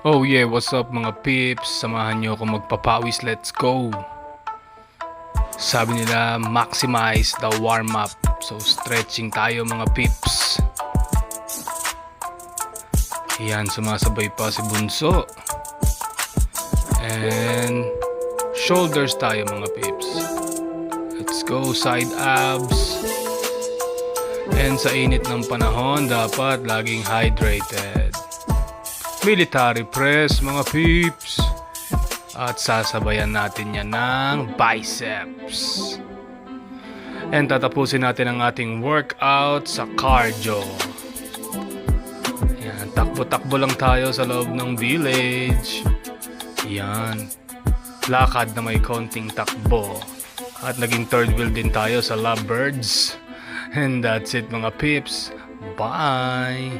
Oh yeah, what's up mga pips? Samahan nyo ako magpapawis, let's go! Sabi nila, maximize the warm-up. So stretching tayo mga pips. Yan, sumasabay pa si Bunso. And shoulders tayo mga pips. Let's go, side abs. And sa init ng panahon, dapat laging hydrated. Military press mga peeps. At sasabayan natin yan ng biceps. And tatapusin natin ang ating workout sa cardio. Yan, takbo-takbo lang tayo sa loob ng village. Yan, lakad na may konting takbo. At naging third wheel din tayo sa lovebirds. And that's it mga peeps. Bye!